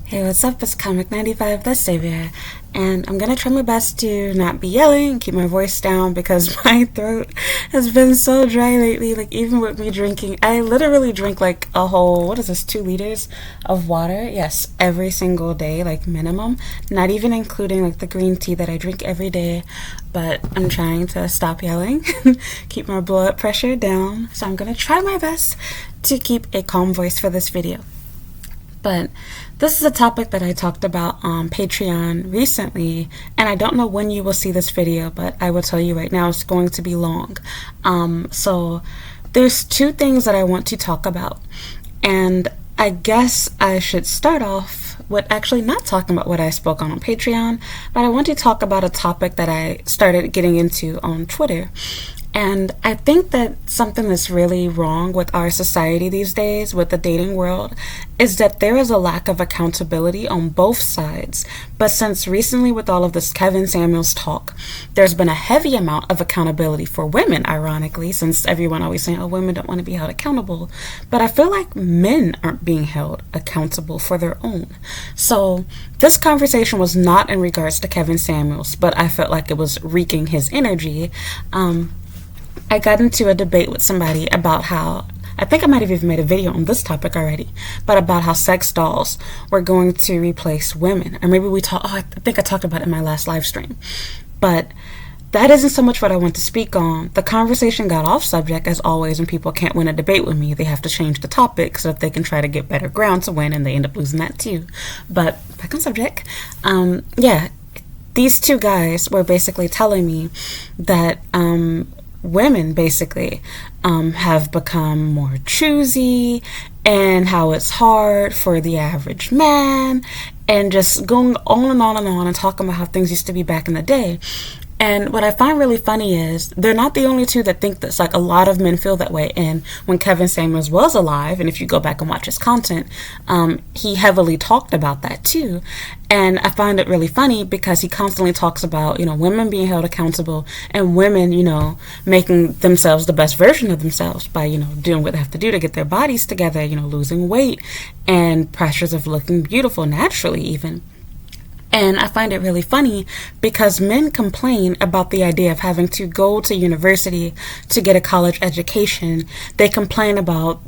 Hey, what's up? It's Comic 95, the Savior, and I'm gonna try my best to not be yelling and keep my voice down because my throat has been so dry lately. Like, even with me drinking, I literally drink like a whole, what is this, 2 liters of water? Yes, every single day, like minimum. Not even including like the green tea that I drink every day, but I'm trying to stop yelling, keep my blood pressure down, so I'm gonna try my best to keep a calm voice for this video. But this is a topic that I talked about on Patreon recently, and I don't know when you will see this video, but I will tell you right now it's going to be long. So there's 2 things that I want to talk about, and I guess I should start off with actually not talking about what I spoke on Patreon, but I want to talk about a topic that I started getting into on Twitter. And I think that something that's really wrong with our society these days, with the dating world, is that there is a lack of accountability on both sides. But since recently with all of this Kevin Samuels talk, there's been a heavy amount of accountability for women, ironically, since everyone always saying, oh, women don't want to be held accountable. But I feel like men aren't being held accountable for their own. So this conversation was not in regards to Kevin Samuels, but I felt like it was wreaking his energy. I got into a debate with somebody about how, I think I might have even made a video on this topic already, but about how sex dolls were going to replace women. Or maybe I think I talked about it in my last live stream. But that isn't so much what I want to speak on. The conversation got off subject, as always, when people can't win a debate with me. They have to change the topic so that they can try to get better ground to win, and they end up losing that too. But back on subject. These 2 guys were basically telling me that women basically have become more choosy, and how it's hard for the average man, and just going on and on and on and talking about how things used to be back in the day. And what I find really funny is they're not the only 2 that think this. Like, a lot of men feel that way. And when Kevin Samuels was alive, and if you go back and watch his content, he heavily talked about that too. And I find it really funny because he constantly talks about, women being held accountable, and women, making themselves the best version of themselves by, doing what they have to do to get their bodies together, losing weight and pressures of looking beautiful naturally even. And I find it really funny because men complain about the idea of having to go to university to get a college education. They complain about,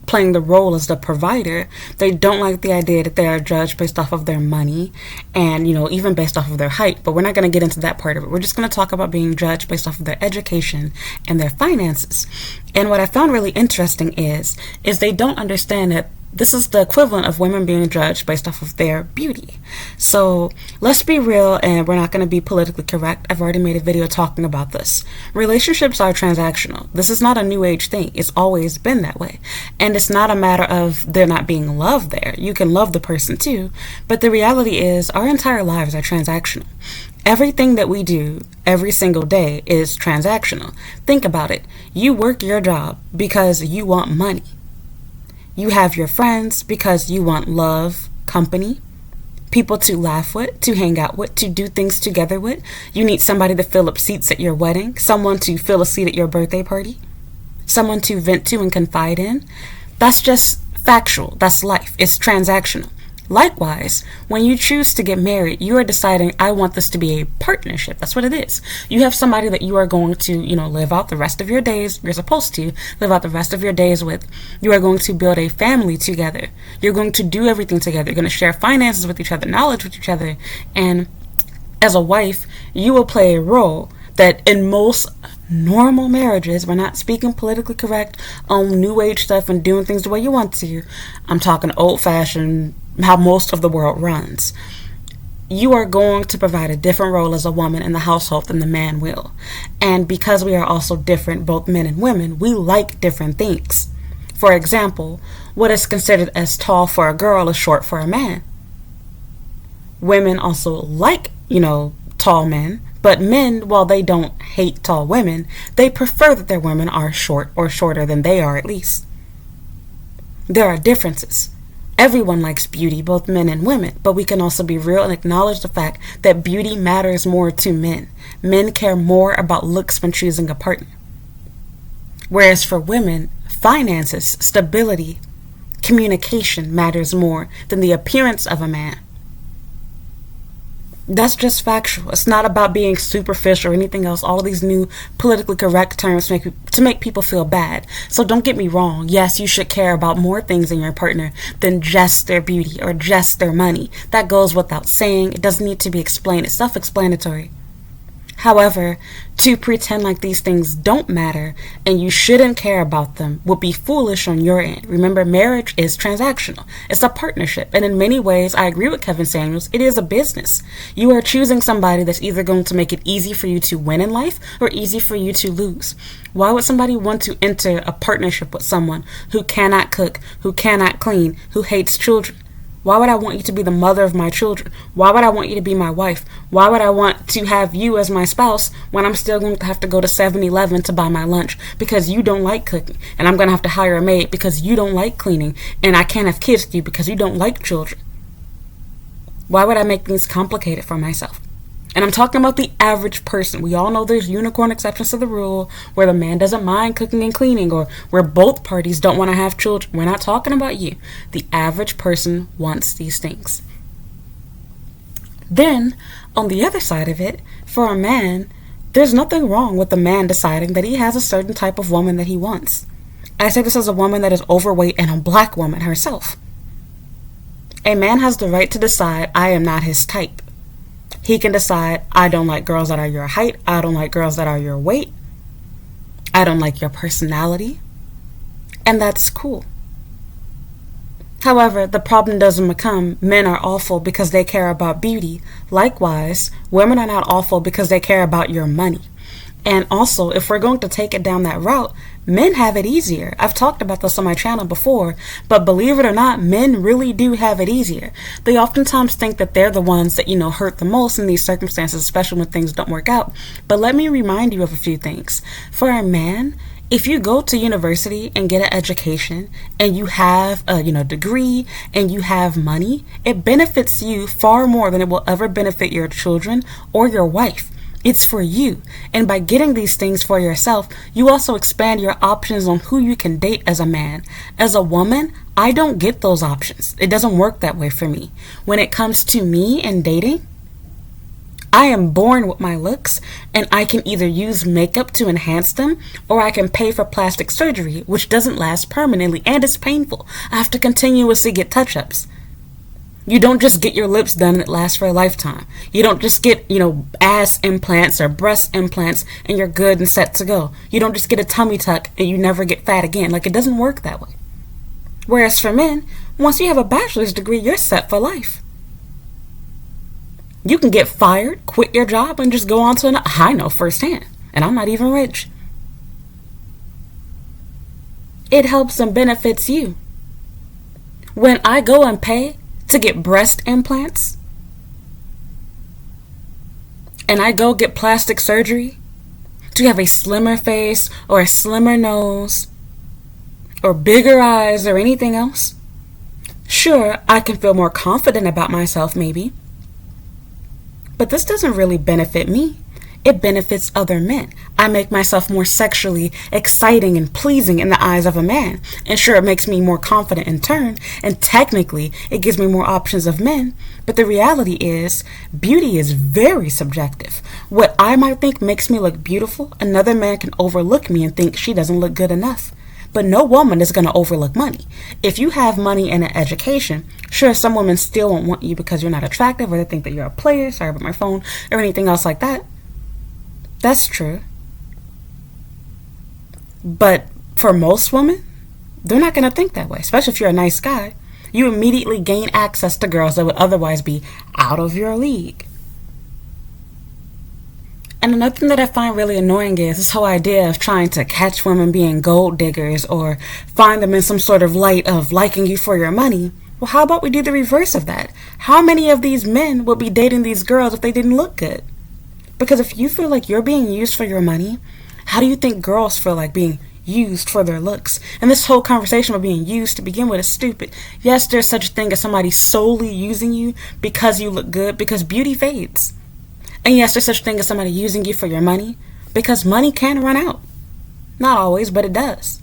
playing the role as the provider. They don't like the idea that they are judged based off of their money and, even based off of their height. But we're not going to get into that part of it. We're just going to talk about being judged based off of their education and their finances. And what I found really interesting is they don't understand that this is the equivalent of women being judged based off of their beauty. So let's be real, and we're not going to be politically correct. I've already made a video talking about this. Relationships are transactional. This is not a new age thing. It's always been that way. And it's not a matter of there not being love there. You can love the person too. But the reality is our entire lives are transactional. Everything that we do every single day is transactional. Think about it. You work your job because you want money. You have your friends because you want love, company, people to laugh with, to hang out with, to do things together with. You need somebody to fill up seats at your wedding, someone to fill a seat at your birthday party, someone to vent to and confide in. That's just factual. That's life. It's transactional. Likewise, when you choose to get married, you are deciding, I want this to be a partnership. That's what it is. You have somebody that you are going to, live out the rest of your days. You're supposed to live out the rest of your days with. You are going to build a family together. You're going to do everything together. You're going to share finances with each other, knowledge with each other. And as a wife, you will play a role that in most normal marriages, we're not speaking politically correct on new age stuff and doing things the way you want to. I'm talking old fashioned, how most of the world runs. You are going to provide a different role as a woman in the household than the man will. And because we are also different, both men and women, we like different things. For example, what is considered as tall for a girl is short for a man. Women also like, tall men. But men, while they don't hate tall women, they prefer that their women are short or shorter than they are, at least. There are differences. Everyone likes beauty, both men and women, but we can also be real and acknowledge the fact that beauty matters more to men. Men care more about looks when choosing a partner. Whereas for women, finances, stability, communication matters more than the appearance of a man. That's just factual. It's not about being superficial or anything else. All of these new politically correct terms to make people feel bad. So don't get me wrong. Yes, you should care about more things in your partner than just their beauty or just their money. That goes without saying. It doesn't need to be explained. It's self-explanatory. However, to pretend like these things don't matter and you shouldn't care about them would be foolish on your end. Remember, marriage is transactional. It's a partnership. And in many ways, I agree with Kevin Samuels. It is a business. You are choosing somebody that's either going to make it easy for you to win in life or easy for you to lose. Why would somebody want to enter a partnership with someone who cannot cook, who cannot clean, who hates children? Why would I want you to be the mother of my children? Why would I want you to be my wife? Why would I want to have you as my spouse when I'm still going to have to go to 7-Eleven to buy my lunch because you don't like cooking? And I'm going to have to hire a maid because you don't like cleaning. And I can't have kids with you because you don't like children. Why would I make things complicated for myself? And I'm talking about the average person. We all know there's unicorn exceptions to the rule where the man doesn't mind cooking and cleaning or where both parties don't want to have children. We're not talking about you. The average person wants these things. Then, on the other side of it, for a man, there's nothing wrong with the man deciding that he has a certain type of woman that he wants. I say this as a woman that is overweight and a black woman herself. A man has the right to decide, I am not his type. He can decide, I don't like girls that are your height. I don't like girls that are your weight. I don't like your personality. And that's cool. However, the problem doesn't become men are awful because they care about beauty. Likewise, women are not awful because they care about your money. And also, if we're going to take it down that route, men have it easier. I've talked about this on my channel before, but believe it or not, men really do have it easier. They oftentimes think that they're the ones that, hurt the most in these circumstances, especially when things don't work out. But let me remind you of a few things. For a man, if you go to university and get an education and you have a degree and you have money, it benefits you far more than it will ever benefit your children or your wife. It's for you. And by getting these things for yourself, you also expand your options on who you can date as a man. As a woman, I don't get those options. It doesn't work that way for me. When it comes to me and dating, I am born with my looks, and I can either use makeup to enhance them, or I can pay for plastic surgery, which doesn't last permanently and is painful. I have to continuously get touch-ups. You don't just get your lips done and it lasts for a lifetime. You don't just get, ass implants or breast implants and you're good and set to go. You don't just get a tummy tuck and you never get fat again. It doesn't work that way. Whereas for men, once you have a bachelor's degree, you're set for life. You can get fired, quit your job, and just go on to another. I know firsthand, and I'm not even rich. It helps and benefits you. When I go and pay to get breast implants, and I go get plastic surgery to have a slimmer face or a slimmer nose or bigger eyes or anything else, sure, I can feel more confident about myself maybe, but this doesn't really benefit me. It benefits other men. I make myself more sexually exciting and pleasing in the eyes of a man. And sure, it makes me more confident in turn. And technically, it gives me more options of men. But the reality is, beauty is very subjective. What I might think makes me look beautiful, another man can overlook me and think she doesn't look good enough. But no woman is going to overlook money. If you have money and an education, sure, some women still won't want you because you're not attractive or they think that you're a player, sorry about my phone, or anything else like that. That's true. But for most women, they're not going to think that way, especially if you're a nice guy. You immediately gain access to girls that would otherwise be out of your league. And another thing that I find really annoying is this whole idea of trying to catch women being gold diggers or find them in some sort of light of liking you for your money. Well, how about we do the reverse of that? How many of these men would be dating these girls if they didn't look good? Because if you feel like you're being used for your money, how do you think girls feel like being used for their looks? And this whole conversation about being used to begin with is stupid. Yes, there's such a thing as somebody solely using you because you look good, because beauty fades. And yes, there's such a thing as somebody using you for your money, because money can run out. Not always, but it does.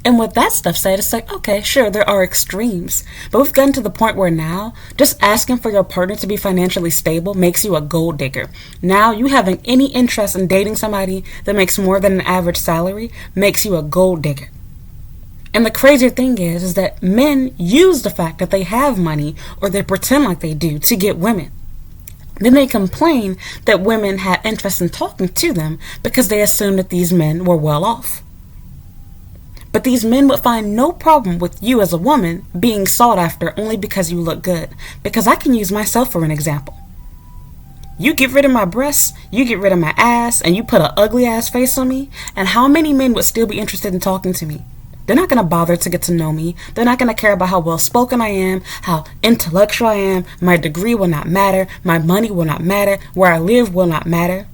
And with that stuff said, it's like, okay, sure, there are extremes. But we've gotten to the point where now just asking for your partner to be financially stable makes you a gold digger. Now you having any interest in dating somebody that makes more than an average salary makes you a gold digger. And the crazier thing is that men use the fact that they have money, or they pretend like they do, to get women. Then they complain that women have interest in talking to them because they assume that these men were well off. But these men would find no problem with you as a woman being sought after only because you look good. Because I can use myself for an example. You get rid of my breasts, you get rid of my ass, and you put an ugly ass face on me, and how many men would still be interested in talking to me? They're not going to bother to get to know me. They're not going to care about how well spoken I am, how intellectual I am. My degree will not matter. My money will not matter. Where I live will not matter.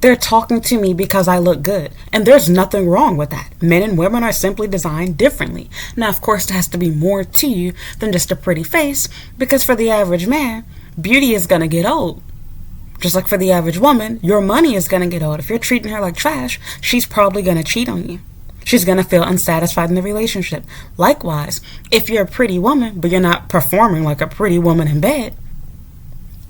They're talking to me because I look good. And there's nothing wrong with that. Men and women are simply designed differently. Now, of course, there has to be more to you than just a pretty face, because for the average man, beauty is going to get old. Just like for the average woman, your money is going to get old. If you're treating her like trash, she's probably going to cheat on you. She's going to feel unsatisfied in the relationship. Likewise, if you're a pretty woman, but you're not performing like a pretty woman in bed,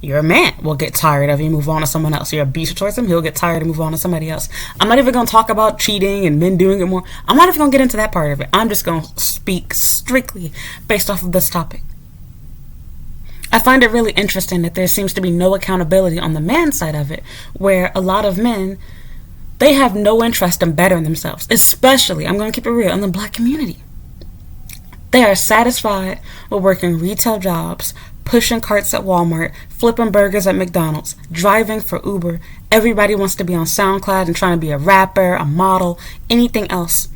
your man will get tired of you and move on to someone else. You're abusive towards him, he'll get tired and move on to somebody else. I'm not even going to talk about cheating and men doing it more. I'm not even going to get into that part of it. I'm just going to speak strictly based off of this topic. I find it really interesting that there seems to be no accountability on the man side of it, where a lot of men, they have no interest in bettering themselves, especially, I'm going to keep it real, in the black community. They are satisfied with working retail jobs, pushing carts at Walmart, flipping burgers at McDonald's, driving for Uber. Everybody wants to be on SoundCloud and trying to be a rapper, a model, anything else.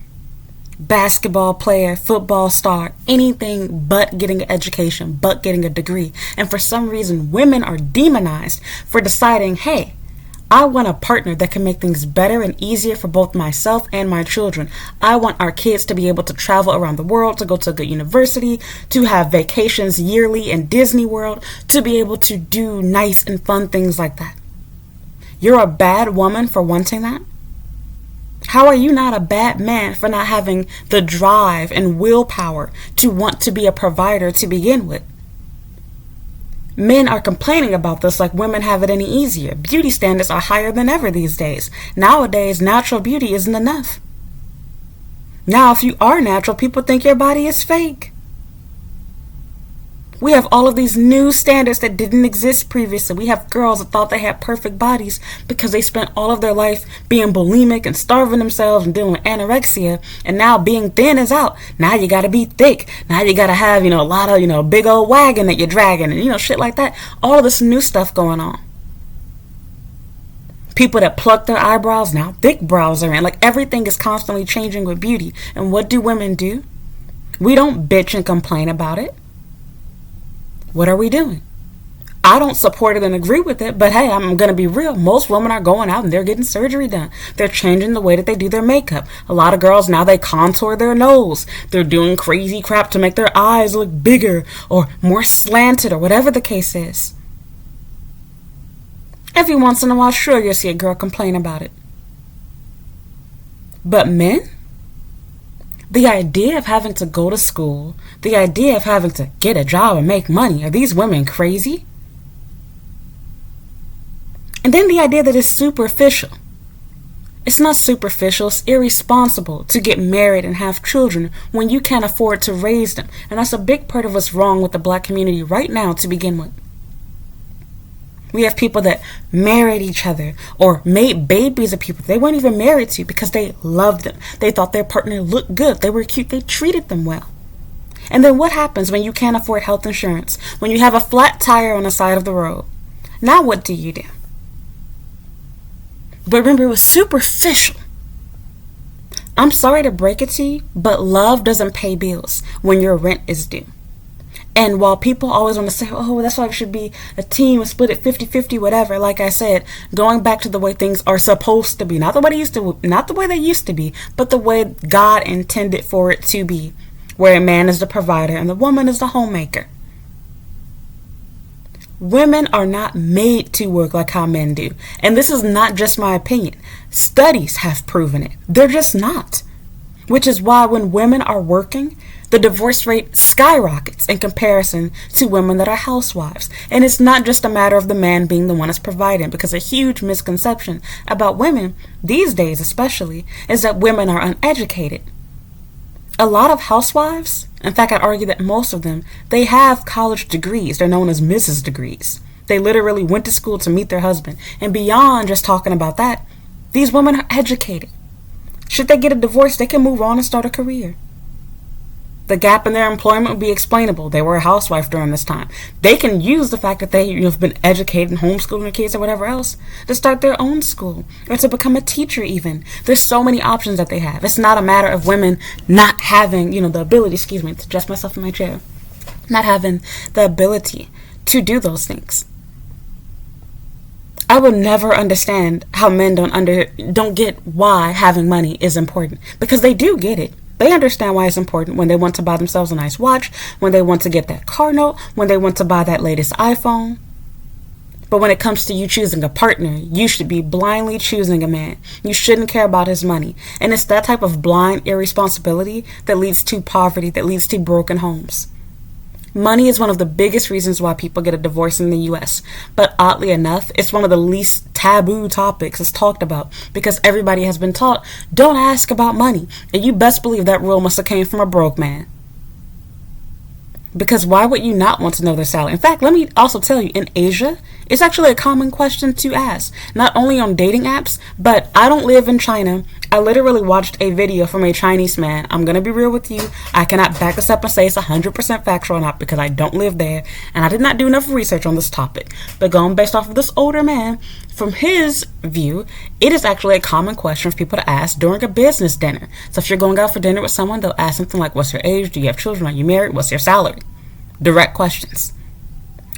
Basketball player, football star, anything but getting an education, but getting a degree. And for some reason, women are demonized for deciding, hey, I want a partner that can make things better and easier for both myself and my children. I want our kids to be able to travel around the world, to go to a good university, to have vacations yearly in Disney World, to be able to do nice and fun things like that. You're a bad woman for wanting that? How are you not a bad man for not having the drive and willpower to want to be a provider to begin with? Men are complaining about this like women have it any easier. Beauty standards are higher than ever these days. Nowadays, natural beauty isn't enough. Now, if you are natural, people think your body is fake. We have all of these new standards that didn't exist previously. We have girls that thought they had perfect bodies because they spent all of their life being bulimic and starving themselves and dealing with anorexia. And now being thin is out. Now you gotta be thick. Now you gotta have, a lot of, big old wagon that you're dragging and, shit like that. All of this new stuff going on. People that pluck their eyebrows, now thick brows are in. Like, everything is constantly changing with beauty. And what do women do? We don't bitch and complain about it. What are we doing? I don't support it and agree with it, but hey, I'm going to be real. Most women are going out and they're getting surgery done. They're changing the way that they do their makeup. A lot of girls now, they contour their nose. They're doing crazy crap to make their eyes look bigger or more slanted or whatever the case is. Every once in a while, sure, you'll see a girl complain about it. But men? The idea of having to go to school, the idea of having to get a job and make money, are these women crazy? And then the idea that it's superficial. It's not superficial, it's irresponsible to get married and have children when you can't afford to raise them. And that's a big part of what's wrong with the black community right now to begin with. We have people that married each other or made babies of people they weren't even married to because they loved them. They thought their partner looked good. They were cute. They treated them well. And then what happens when you can't afford health insurance? When you have a flat tire on the side of the road? Now what do you do? But remember, it was superficial. I'm sorry to break it to you, but love doesn't pay bills when your rent is due. And while people always want to say, oh, that's why it should be a team, split it 50-50, whatever, like I said, going back to the way things are supposed to be, not the way they used to be, but the way God intended for it to be, where a man is the provider and the woman is the homemaker. Women are not made to work like how men do. And this is not just my opinion. Studies have proven it. They're just not. which is why when women are working, the divorce rate skyrockets in comparison to women that are housewives. And it's not just a matter of the man being the one that's providing, because a huge misconception about women, these days especially, is that women are uneducated. A lot of housewives, in fact, I'd argue that most of them, they have college degrees. They're known as Mrs. degrees. They literally went to school to meet their husband. And beyond just talking about that, these women are educated. Should they get a divorce, they can move on and start a career. The gap in their employment would be explainable. They were a housewife during this time. They can use the fact that they have been educated and homeschooling their kids or whatever else to start their own school or to become a teacher even. There's so many options that they have. It's not a matter of women not having, the ability, to adjust myself in my chair, not having the ability to do those things. I will never understand how men don't get why having money is important, because they do get it. They understand why it's important when they want to buy themselves a nice watch, when they want to get that car note, when they want to buy that latest iPhone. But when it comes to you choosing a partner, you should be blindly choosing a man. You shouldn't care about his money. And it's that type of blind irresponsibility that leads to poverty, that leads to broken homes. Money is one of the biggest reasons why people get a divorce in the U.S. But oddly enough, it's one of the least taboo topics it's talked about, because everybody has been taught, don't ask about money. And you best believe that rule must have came from a broke man. Because why would you not want to know their salary? In fact, let me also tell you, in Asia, it's actually a common question to ask. Not only on dating apps, but I don't live in China. I literally watched a video from a Chinese man. I'm going to be real with you. I cannot back this up and say it's 100% factual or not, because I don't live there. And I did not do enough research on this topic. But going based off of this older man, from his view, it is actually a common question for people to ask during a business dinner. So if you're going out for dinner with someone, they'll ask something like, what's your age? Do you have children? Are you married? What's your salary? Direct questions.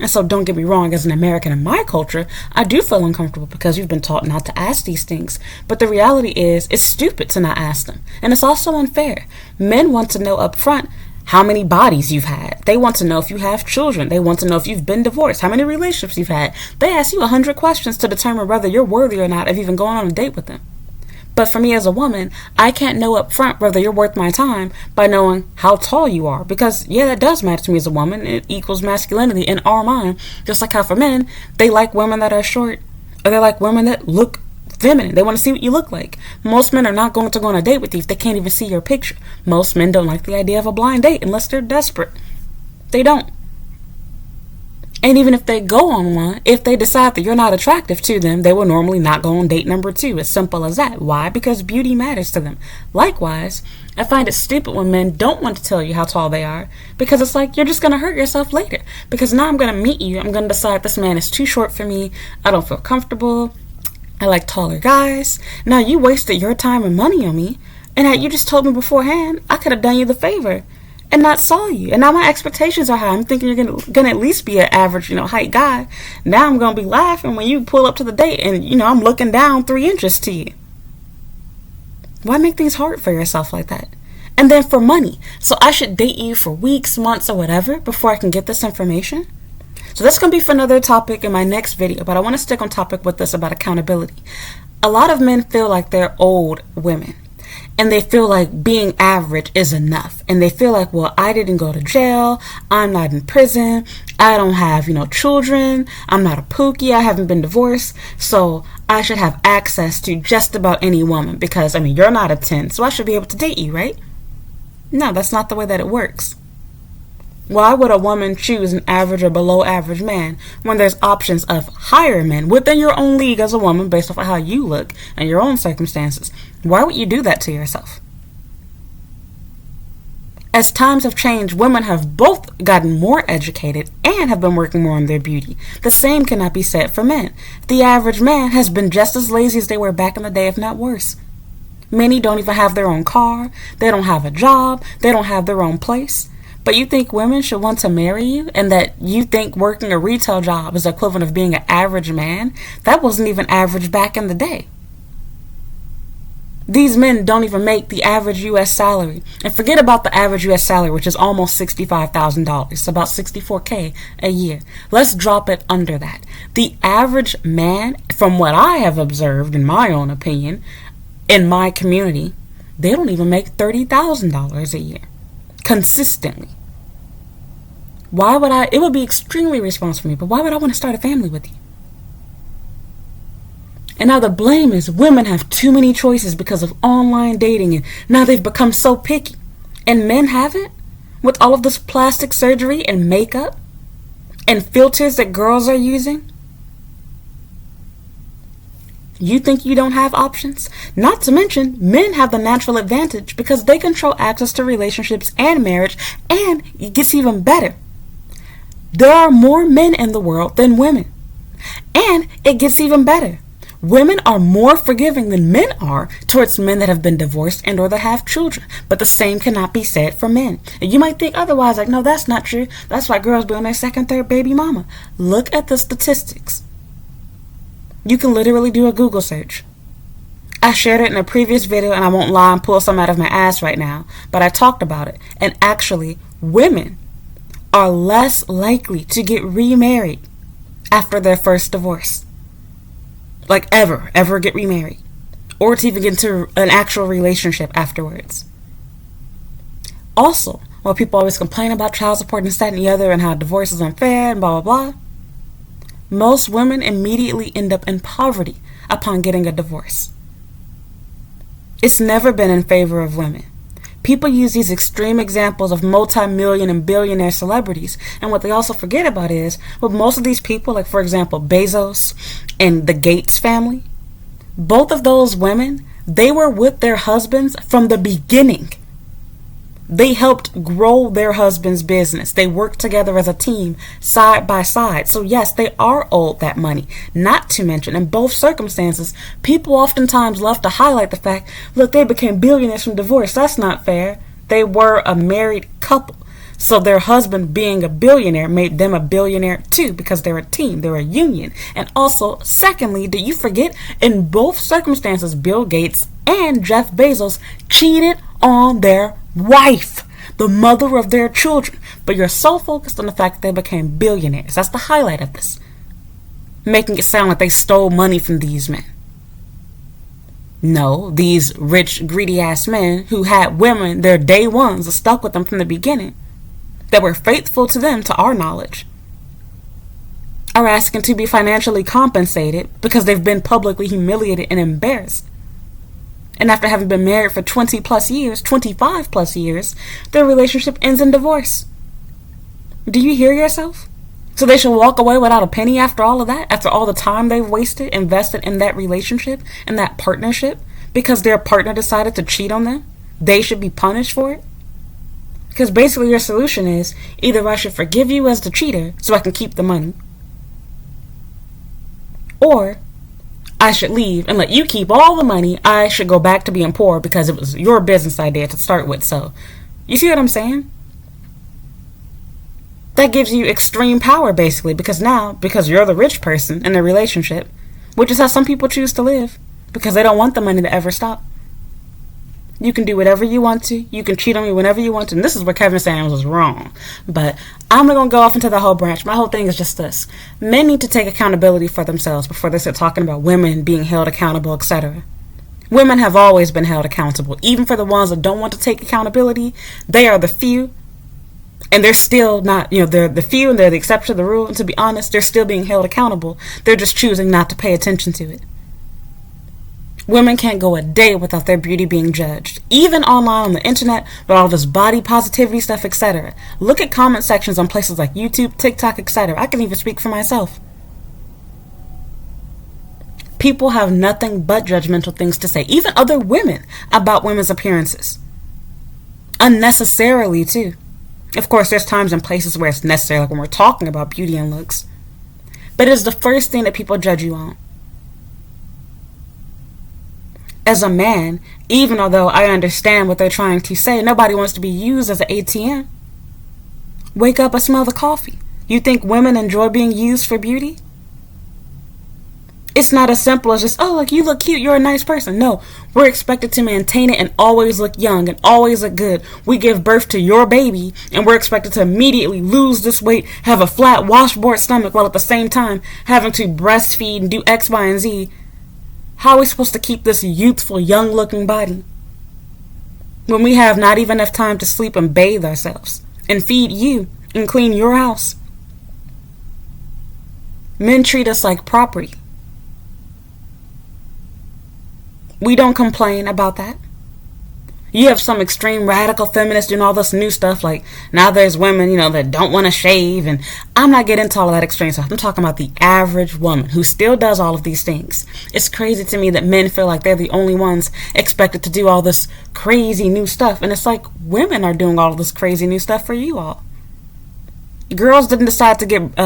And so don't get me wrong, as an American in my culture, I do feel uncomfortable because we've been taught not to ask these things. But the reality is, it's stupid to not ask them. And it's also unfair. Men want to know up front how many bodies you've had. They want to know if you have children. They want to know if you've been divorced, how many relationships you've had. They ask you 100 questions to determine whether you're worthy or not of even going on a date with them. But for me as a woman, I can't know up front whether you're worth my time by knowing how tall you are. Because, yeah, that does matter to me as a woman. It equals masculinity in our mind. Just like how for men, they like women that are short, or they like women that look feminine. They want to see what you look like. Most men are not going to go on a date with you if they can't even see your picture. Most men don't like the idea of a blind date unless they're desperate. They don't. And even if they go on one, if they decide that you're not attractive to them, they will normally not go on date number 2. As simple as that. Why? Because beauty matters to them. Likewise, I find it stupid when men don't want to tell you how tall they are, because it's like you're just going to hurt yourself later. Because now I'm going to meet you. I'm going to decide this man is too short for me. I don't feel comfortable. I like taller guys. Now you wasted your time and money on me. And had you just told me beforehand, I could have done you the favor and not saw you. And now my expectations are high. I'm thinking you're gonna at least be an average, height guy. Now I'm gonna be laughing when you pull up to the date and, I'm looking down 3 inches to you. Why make things hard for yourself like that? And then for money. So I should date you for weeks, months, or whatever before I can get this information? So that's gonna be for another topic in my next video, but I want to stick on topic with this about accountability. A lot of men feel like they're old women. And they feel like being average is enough. And they feel like, well, I didn't go to jail. I'm not in prison. I don't have, children. I'm not a pookie. I haven't been divorced. So I should have access to just about any woman because, you're not a 10. So I should be able to date you, right? No, that's not the way that it works. Why would a woman choose an average or below average man when there's options of higher men within your own league as a woman based off of how you look and your own circumstances? Why would you do that to yourself? As times have changed, women have both gotten more educated and have been working more on their beauty. The same cannot be said for men. The average man has been just as lazy as they were back in the day, if not worse. Many don't even have their own car. They don't have a job. They don't have their own place. But you think women should want to marry you, and that you think working a retail job is the equivalent of being an average man? That wasn't even average back in the day. These men don't even make the average U.S. salary. And forget about the average U.S. salary, which is almost $65,000. It's about $64K a year. Let's drop it under that. The average man, from what I have observed, in my own opinion, in my community, they don't even make $30,000 a year consistently. Why would I? It would be extremely responsible for me, but why would I want to start a family with you? And now the blame is women have too many choices because of online dating, and now they've become so picky. And men haven't? With all of this plastic surgery and makeup and filters that girls are using? You think you don't have options? Not to mention, men have the natural advantage because they control access to relationships and marriage, and it gets even better. There are more men in the world than women. And it gets even better. Women are more forgiving than men are towards men that have been divorced and or that have children. But the same cannot be said for men. And you might think otherwise, like, no, that's not true. That's why girls be on their second, third baby mama. Look at the statistics. You can literally do a Google search. I shared it in a previous video, and I won't lie and pull some out of my ass right now, but I talked about it. And actually, women are less likely to get remarried after their first divorce. Like ever get remarried. Or to even get into an actual relationship afterwards. Also, while people always complain about child support and this, that, and the other, and how divorce is unfair and blah, blah, blah, most women immediately end up in poverty upon getting a divorce. It's never been in favor of women. People use these extreme examples of multi-million and billionaire celebrities, and what they also forget about is, with most of these people, like for example Bezos and the Gates family, both of those women, they were with their husbands from the beginning. They helped grow their husband's business. They worked together as a team, side by side. So yes, they are owed that money. Not to mention, in both circumstances, people oftentimes love to highlight the fact, look, they became billionaires from divorce. That's not fair. They were a married couple. So their husband being a billionaire made them a billionaire too, because they're a team, they're a union. And also, secondly, did you forget, in both circumstances, Bill Gates and Jeff Bezos cheated on their wife, the mother of their children. But you're so focused on the fact that they became billionaires. That's the highlight of this. Making it sound like they stole money from these men. No, these rich, greedy ass men who had women, their day ones, that stuck with them from the beginning, that were faithful to them, to our knowledge, are asking to be financially compensated because they've been publicly humiliated and embarrassed. And after having been married for 20 plus years, 25 plus years, their relationship ends in divorce. Do you hear yourself? So they should walk away without a penny after all of that? After all the time they've wasted, invested in that relationship, in that partnership, because their partner decided to cheat on them? They should be punished for it? Because basically your solution is, either I should forgive you as the cheater so I can keep the money, or I should leave and let you keep all the money. I should go back to being poor because it was your business idea to start with. So, you see what I'm saying? That gives you extreme power, basically, because now, because you're the rich person in the relationship, which is how some people choose to live, because they don't want the money to ever stop. You can do whatever you want to. You can cheat on me whenever you want to. And this is where Kevin Samuels was wrong. But I'm not going to go off into the whole branch. My whole thing is just this. Men need to take accountability for themselves before they start talking about women being held accountable, etc. Women have always been held accountable. Even for the ones that don't want to take accountability, they are the few. And they're still not, they're the few and they're the exception to the rule. And to be honest, they're still being held accountable. They're just choosing not to pay attention to it. Women can't go a day without their beauty being judged. Even online on the internet, with all this body positivity stuff, etc. Look at comment sections on places like YouTube, TikTok, etc. I can even speak for myself. People have nothing but judgmental things to say, even other women, about women's appearances. Unnecessarily, too. Of course, there's times and places where it's necessary, like when we're talking about beauty and looks. But it is the first thing that people judge you on. As a man, even although I understand what they're trying to say, nobody wants to be used as an ATM. Wake up and smell the coffee. You think women enjoy being used for beauty? It's not as simple as just, oh, look, you look cute, you're a nice person. No, we're expected to maintain it and always look young and always look good. We give birth to your baby and we're expected to immediately lose this weight, have a flat washboard stomach, while at the same time having to breastfeed and do X, Y, and Z. How are we supposed to keep this youthful, young-looking body? when we have not even enough time to sleep and bathe ourselves and feed you and clean your house? Men treat us like property. We don't complain about that. You have some extreme radical feminist doing all this new stuff, like now there's women, that don't want to shave, and I'm not getting into all of that extreme stuff. I'm talking about the average woman who still does all of these things. It's crazy to me that men feel like they're the only ones expected to do all this crazy new stuff, and it's like women are doing all of this crazy new stuff for you all. Girls didn't decide to get,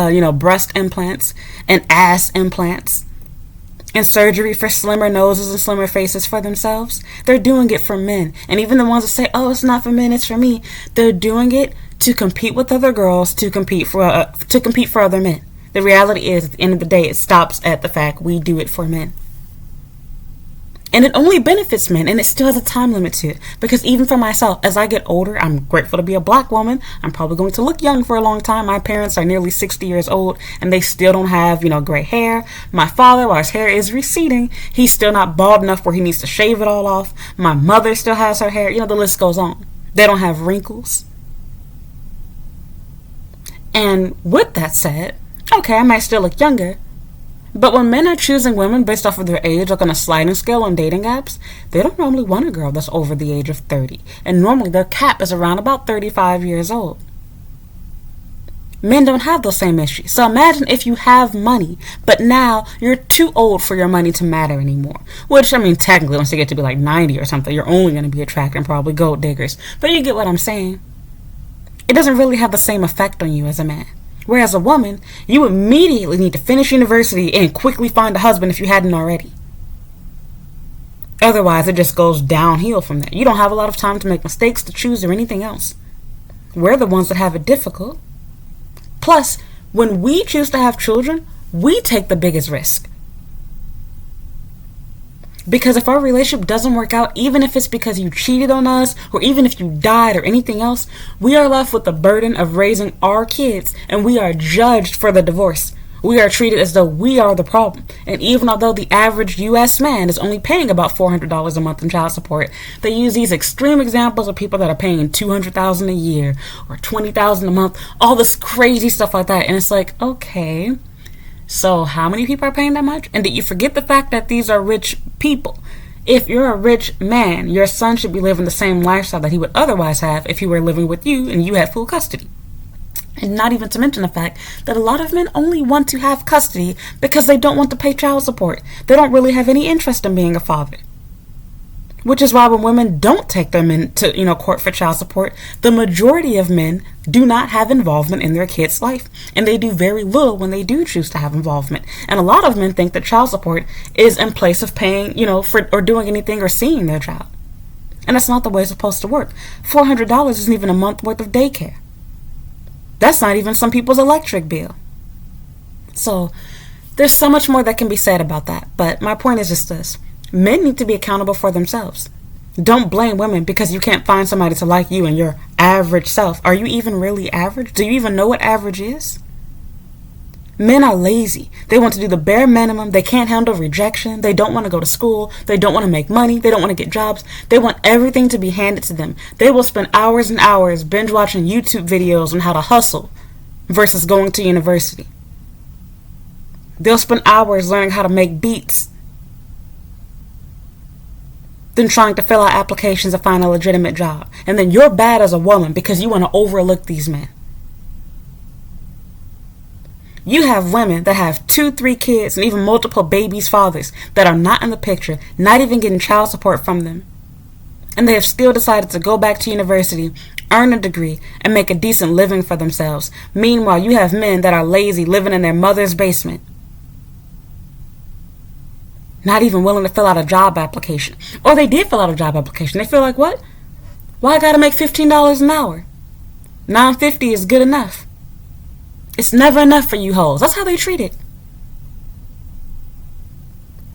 breast implants and ass implants and surgery for slimmer noses and slimmer faces for themselves. They're doing it for men. And even the ones that say, oh, it's not for men, it's for me, they're doing it to compete with other girls, to compete for other men. The reality is, at the end of the day, it stops at the fact we do it for men. And it only benefits men, and it still has a time limit to it. Because even for myself, as I get older, I'm grateful to be a black woman. I'm probably going to look young for a long time. My parents are nearly 60 years old, and they still don't have, gray hair. My father, while his hair is receding, he's still not bald enough where he needs to shave it all off. My mother still has her hair. The list goes on. They don't have wrinkles. And with that said, okay, I might still look younger, but when men are choosing women based off of their age, like on a sliding scale on dating apps, they don't normally want a girl that's over the age of 30. And normally their cap is around about 35 years old. Men don't have those same issues. So imagine if you have money, but now you're too old for your money to matter anymore. Which, technically, once you get to be like 90 or something, you're only going to be attracting probably gold diggers. But you get what I'm saying. It doesn't really have the same effect on you as a man. Whereas a woman, you immediately need to finish university and quickly find a husband if you hadn't already. Otherwise, it just goes downhill from there. You don't have a lot of time to make mistakes, to choose, or anything else. We're the ones that have it difficult. Plus, when we choose to have children, we take the biggest risk. Because if our relationship doesn't work out, even if it's because you cheated on us, or even if you died or anything else, we are left with the burden of raising our kids, and we are judged for the divorce. We are treated as though we are the problem. And even although the average U.S. man is only paying about $400 a month in child support, they use these extreme examples of people that are paying $200,000 a year or $20,000 a month, all this crazy stuff like that. And it's like, okay, so how many people are paying that much? And did you forget the fact that these are rich people? If you're a rich man, your son should be living the same lifestyle that he would otherwise have if he were living with you and you had full custody. And not even to mention the fact that a lot of men only want to have custody because they don't want to pay child support. They don't really have any interest in being a father. Which is why when women don't take their men to, court for child support, the majority of men do not have involvement in their kid's life. And they do very little when they do choose to have involvement. And a lot of men think that child support is in place of paying, for or doing anything or seeing their child. And that's not the way it's supposed to work. $400 isn't even a month worth of daycare. That's not even some people's electric bill. So there's so much more that can be said about that. But my point is just this. Men need to be accountable for themselves. Don't blame women because you can't find somebody to like you and your average self. Are you even really average? Do you even know what average is? Men are lazy. They want to do the bare minimum. They can't handle rejection. They don't want to go to school. They don't want to make money. They don't want to get jobs. They want everything to be handed to them. They will spend hours and hours binge watching YouTube videos on how to hustle versus going to university. They'll spend hours learning how to make beats than trying to fill out applications to find a legitimate job. And then you're bad as a woman because you want to overlook these men. You have women that have 2, 3 kids and even multiple babies' fathers that are not in the picture, not even getting child support from them. And they have still decided to go back to university, earn a degree, and make a decent living for themselves. Meanwhile, you have men that are lazy, living in their mother's basement. Not even willing to fill out a job application. Or they did fill out a job application. They feel like, what? Why I gotta make $15 an hour? $9.50 is good enough. It's never enough for you hoes. That's how they treat it.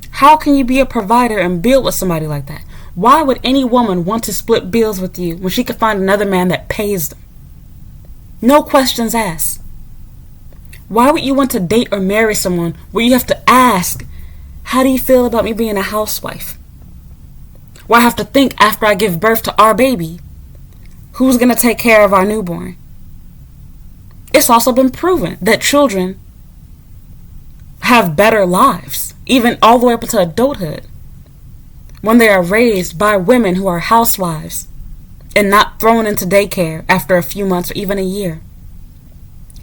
How can you be a provider and build with somebody like that? Why would any woman want to split bills with you when she could find another man that pays them? No questions asked. Why would you want to date or marry someone where you have to ask, how do you feel about me being a housewife? where I have to think after I give birth to our baby, who's going to take care of our newborn? It's also been proven that children have better lives, even all the way up into adulthood, when they are raised by women who are housewives and not thrown into daycare after a few months or even a year.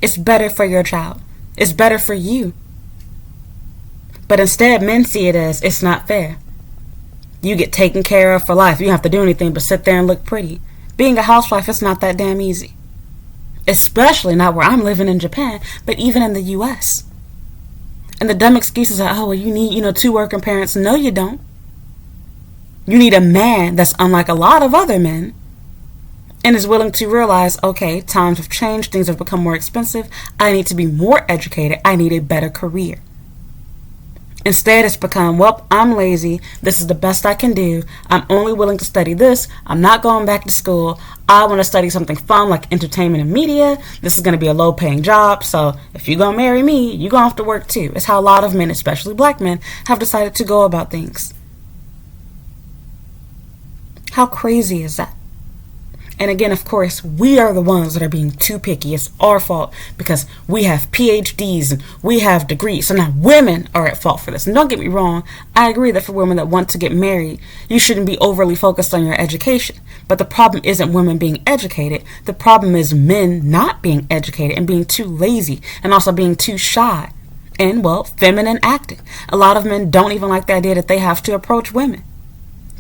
It's better for your child. It's better for you. But instead, men see it as it's not fair. You get taken care of for life. You don't have to do anything but sit there and look pretty. Being a housewife is not that damn easy. Especially not where I'm living in Japan, but even in the U.S. And the dumb excuses are, oh, well, you need, 2 working parents. No, you don't. You need a man that's unlike a lot of other men and is willing to realize, okay, times have changed, things have become more expensive, I need to be more educated, I need a better career. Instead, it's become, well, I'm lazy, this is the best I can do, I'm only willing to study this, I'm not going back to school, I want to study something fun like entertainment and media, this is going to be a low-paying job, so if you're going to marry me, you're going to have to work too. It's how a lot of men, especially black men, have decided to go about things. How crazy is that? And again, of course, we are the ones that are being too picky. It's our fault because we have PhDs and we have degrees. So now women are at fault for this. And don't get me wrong, I agree that for women that want to get married, you shouldn't be overly focused on your education. But the problem isn't women being educated. The problem is men not being educated and being too lazy and also being too shy and, well, feminine acting. A lot of men don't even like the idea that they have to approach women.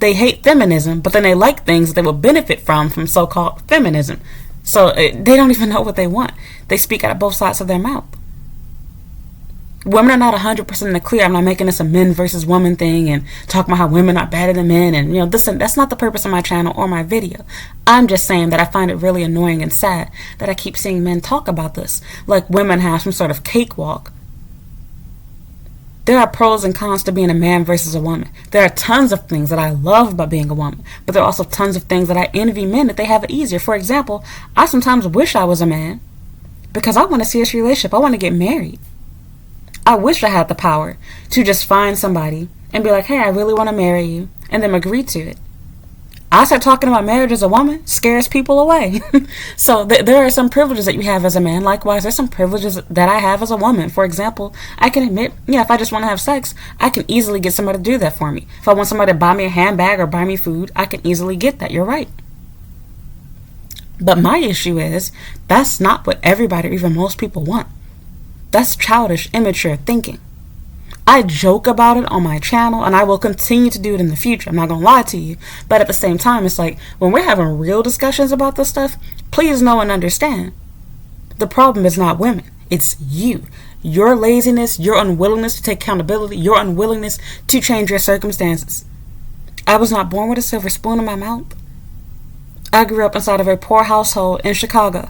They hate feminism, but then they like things that they will benefit from so-called feminism. So they don't even know what they want. They speak out of both sides of their mouth. Women are not 100% in the clear. I'm not making this a men versus woman thing and talking about how women are better than men. And, that's not the purpose of my channel or my video. I'm just saying that I find it really annoying and sad that I keep seeing men talk about this like women have some sort of cakewalk. There are pros and cons to being a man versus a woman. There are tons of things that I love about being a woman, but there are also tons of things that I envy men that they have it easier. For example, I sometimes wish I was a man because I want a serious relationship. I want to get married. I wish I had the power to just find somebody and be like, hey, I really want to marry you, and then agree to it. I start talking about marriage as a woman, scares people away. So there are some privileges that you have as a man. Likewise, there's some privileges that I have as a woman. For example, I can admit, if I just want to have sex, I can easily get somebody to do that for me. If I want somebody to buy me a handbag or buy me food, I can easily get that. You're right. But my issue is, that's not what everybody or even most people want. That's childish, immature thinking. I joke about it on my channel, and I will continue to do it in the future. I'm not going to lie to you. But at the same time, it's like, when we're having real discussions about this stuff, please know and understand. The problem is not women. It's you. Your laziness, your unwillingness to take accountability, your unwillingness to change your circumstances. I was not born with a silver spoon in my mouth. I grew up inside of a poor household in Chicago.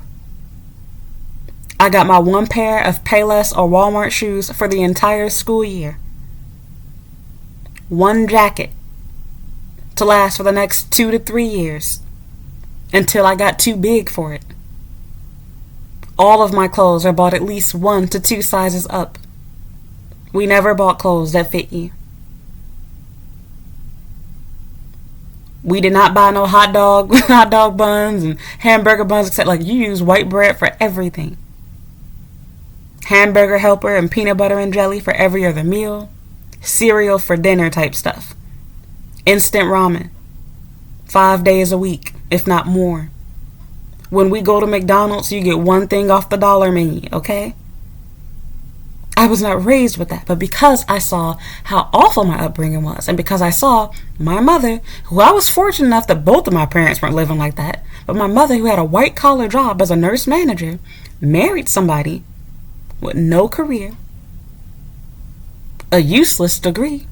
I got my one pair of Payless or Walmart shoes for the entire school year. One jacket to last for the next 2 to 3 years until I got too big for it. All of my clothes are bought at least 1 to 2 sizes up. We never bought clothes that fit you. We did not buy no hot dog buns and hamburger buns, except like you use white bread for everything. Hamburger helper and peanut butter and jelly for every other meal. Cereal for dinner type stuff. Instant ramen. 5 days a week, if not more. When we go to McDonald's, you get one thing off the dollar menu, okay? I was not raised with that, but because I saw how awful my upbringing was, and because I saw my mother, who I was fortunate enough that both of my parents weren't living like that, but my mother, who had a white-collar job as a nurse manager, married somebody with no career, a useless degree,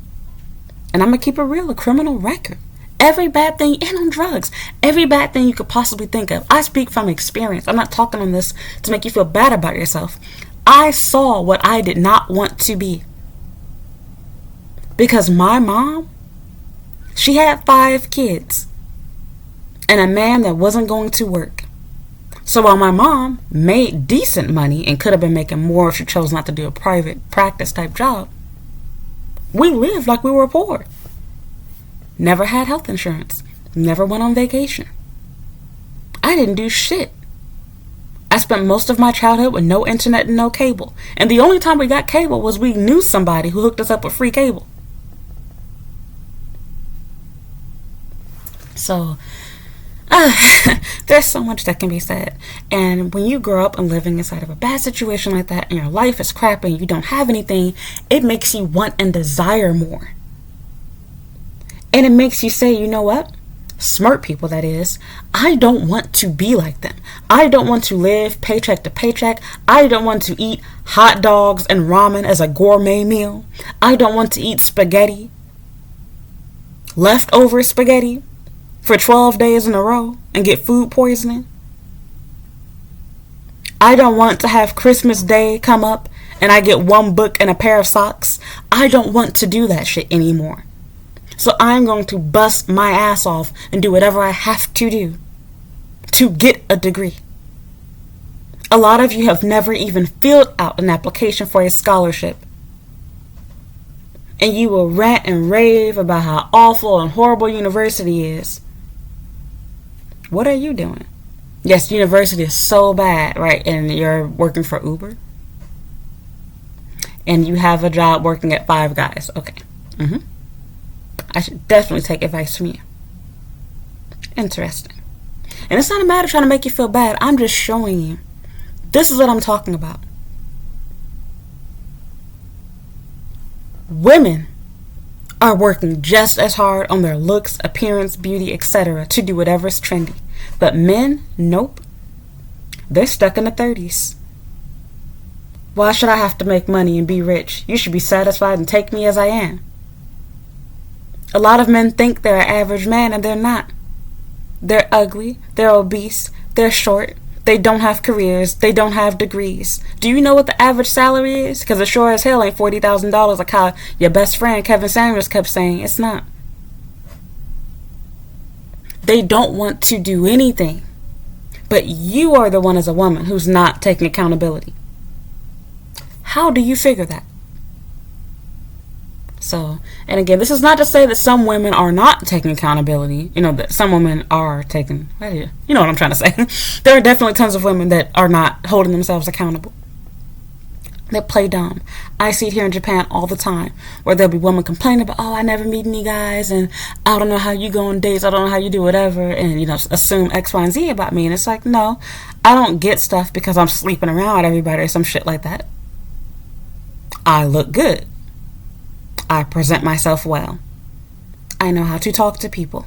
and I'm going to keep it real, a criminal record. Every bad thing, and on drugs, every bad thing you could possibly think of. I speak from experience. I'm not talking on this to make you feel bad about yourself. I saw what I did not want to be. Because my mom, she had 5 kids and a man that wasn't going to work. So while my mom made decent money and could have been making more if she chose not to do a private practice type job, we lived like we were poor. Never had health insurance. Never went on vacation. I didn't do shit. I spent most of my childhood with no internet and no cable. And the only time we got cable was we knew somebody who hooked us up with free cable. So, there's so much that can be said. And when you grow up and living inside of a bad situation like that, and your life is crap and you don't have anything, it makes you want and desire more. And it makes you say, you know what? Smart people, that is. I don't want to be like them. I don't want to live paycheck to paycheck. I don't want to eat hot dogs and ramen as a gourmet meal. I don't want to eat spaghetti, leftover spaghetti, for 12 days in a row and get food poisoning. I don't want to have Christmas Day come up and I get one book and a pair of socks. I don't want to do that shit anymore. So I'm going to bust my ass off and do whatever I have to do to get a degree. A lot of you have never even filled out an application for a scholarship. And you will rant and rave about how awful and horrible university is. What are you doing? Yes, university is so bad, right? And you're working for Uber. And you have a job working at Five Guys. Okay. I should definitely take advice from you. Interesting. And it's not a matter of trying to make you feel bad. I'm just showing you. This is what I'm talking about. Women are working just as hard on their looks, appearance, beauty, etc. to do whatever's trendy. But men, nope. They're stuck in the 30s. Why should I have to make money and be rich? You should be satisfied and take me as I am. A lot of men think they're an average man and they're not. They're ugly, they're obese, they're short, they don't have careers, they don't have degrees. Do you know what the average salary is? Because it sure as hell ain't $40,000 like how your best friend Kevin Samuels kept saying. It's not. They don't want to do anything. But you are the one as a woman who's not taking accountability. How do you figure that? So, and again, this is not to say that some women are not taking accountability. You know, that some women are taking, you know what I'm trying to say. There are definitely tons of women that are not holding themselves accountable. That play dumb. I see it here in Japan all the time, where there'll be women complaining about, oh, I never meet any guys, and I don't know how you go on dates, I don't know how you do whatever, and, you know, assume X, Y, and Z about me. And it's like, no, I don't get stuff because I'm sleeping around with everybody or some shit like that. I look good. I present myself well. I know how to talk to people.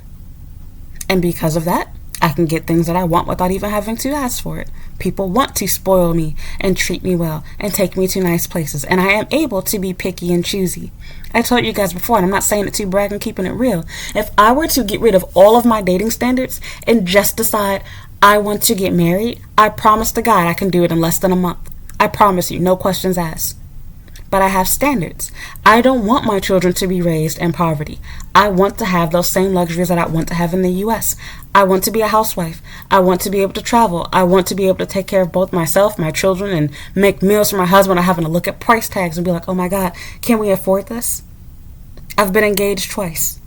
And because of that, I can get things that I want without even having to ask for it. People want to spoil me and treat me well and take me to nice places. And I am able to be picky and choosy. I told you guys before, and I'm not saying it to brag and keeping it real. If I were to get rid of all of my dating standards and just decide I want to get married, I promise to God I can do it in less than a month. I promise you, no questions asked. But I have standards. I don't want my children to be raised in poverty. I want to have those same luxuries that I want to have in the U.S. I want to be a housewife. I want to be able to travel. I want to be able to take care of both myself, my children, and make meals for my husband without having to look at price tags and be like, oh my God, can we afford this? I've been engaged twice.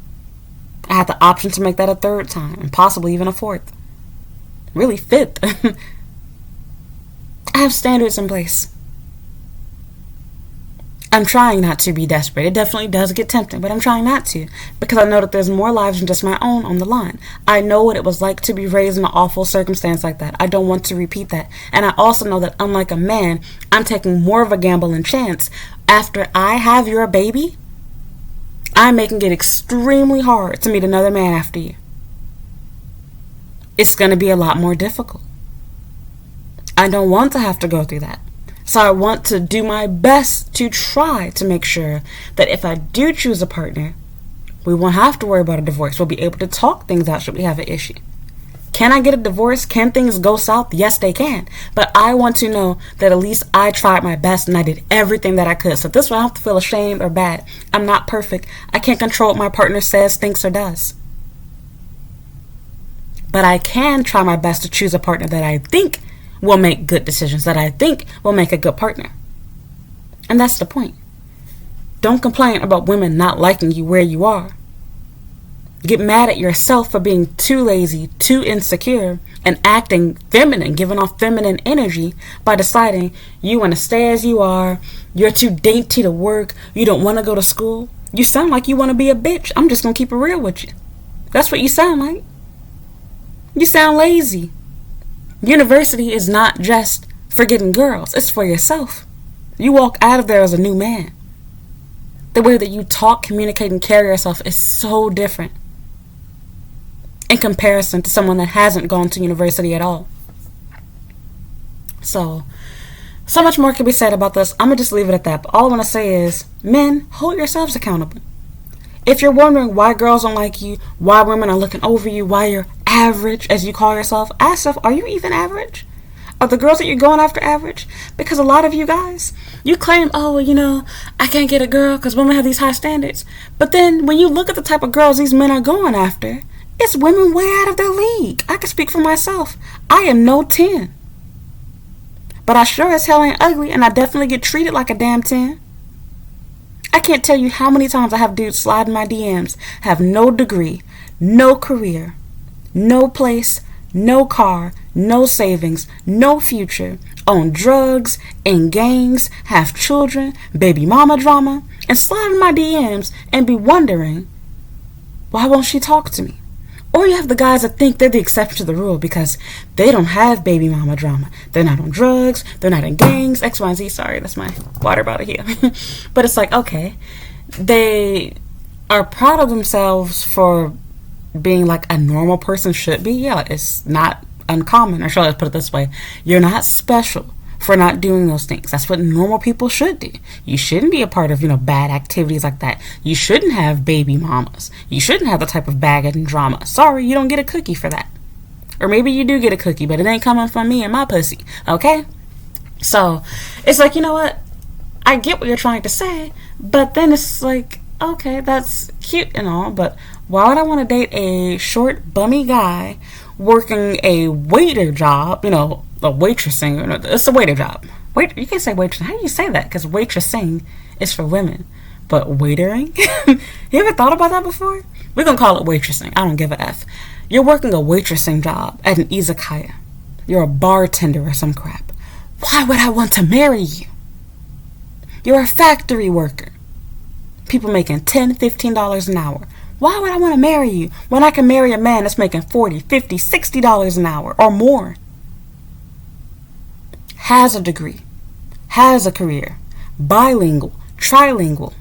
I had the option to make that a third time, and possibly even a fourth. Really fifth. I have standards in place. I'm trying not to be desperate. It definitely does get tempting, but I'm trying not to, because I know that there's more lives than just my own on the line. I know what it was like to be raised in an awful circumstance like that. I don't want to repeat that. And I also know that unlike a man, I'm taking more of a gamble and chance. After I have your baby, I'm making it extremely hard to meet another man after you. It's going to be a lot more difficult. I don't want to have to go through that. So I want to do my best to try to make sure that if I do choose a partner, we won't have to worry about a divorce. We'll be able to talk things out should we have an issue. Can I get a divorce? Can things go south? Yes, they can. But I want to know that at least I tried my best and I did everything that I could. So this way I don't have to feel ashamed or bad. I'm not perfect. I can't control what my partner says, thinks, or does. But I can try my best to choose a partner that I think will make good decisions, that I think will make a good partner. And that's the point. Don't complain about women not liking you where you are. Get mad at yourself for being too lazy, too insecure, and acting feminine, giving off feminine energy by deciding you want to stay as you are, you're too dainty to work, you don't want to go to school. You sound like you want to be a bitch. I'm just going to keep it real with you. That's what you sound like. You sound lazy. University is not just for getting girls. It's for yourself. You walk out of there as a new man. The way that you talk, communicate, and carry yourself is so different in comparison to someone that hasn't gone to university at all. So much more can be said about this. I'm going to just leave it at that. But all I want to say is, men, hold yourselves accountable. If you're wondering why girls don't like you, why women are looking over you, why you're average, as you call yourself, ask yourself, are you even average? Are the girls that you're going after average? Because a lot of you guys, you claim, oh, I can't get a girl because women have these high standards. But then when you look at the type of girls these men are going after, it's women way out of their league. I can speak for myself. I am no 10. But I sure as hell ain't ugly, and I definitely get treated like a damn 10. I can't tell you how many times I have dudes slide in my DMs, have no degree, no career, no place, no car, no savings, no future, own drugs, in gangs, have children, baby mama drama, and slide in my DMs and be wondering, why won't she talk to me? Or you have the guys that think they're the exception to the rule because they don't have baby mama drama. They're not on drugs. They're not in gangs. X, Y, and Z. Sorry, that's my water bottle here. But it's like, okay, they are proud of themselves for being like a normal person should be. Yeah, it's not uncommon. Or shall I put it this way? You're not special for not doing those things. That's what normal people should do. You shouldn't be a part of, bad activities like that. You shouldn't have baby mamas. You shouldn't have the type of baggage and drama. Sorry, you don't get a cookie for that. Or maybe you do get a cookie, but it ain't coming from me and my pussy. Okay? So, it's like, you know what? I get what you're trying to say, but then it's like, okay, that's cute and all, but why would I want to date a short, bummy guy working a waiter job, a waitressing? It's a waiter job. Wait, you can't say waitress. How do you say that? Because waitressing is for women. But waitering? You ever thought about that before? We're going to call it waitressing. I don't give a F. You're working a waitressing job at an izakaya. You're a bartender or some crap. Why would I want to marry you? You're a factory worker. People making $10, $15 an hour. Why would I want to marry you when I can marry a man that's making $40, $50, $60 an hour or more? Has a degree, has a career, bilingual, trilingual,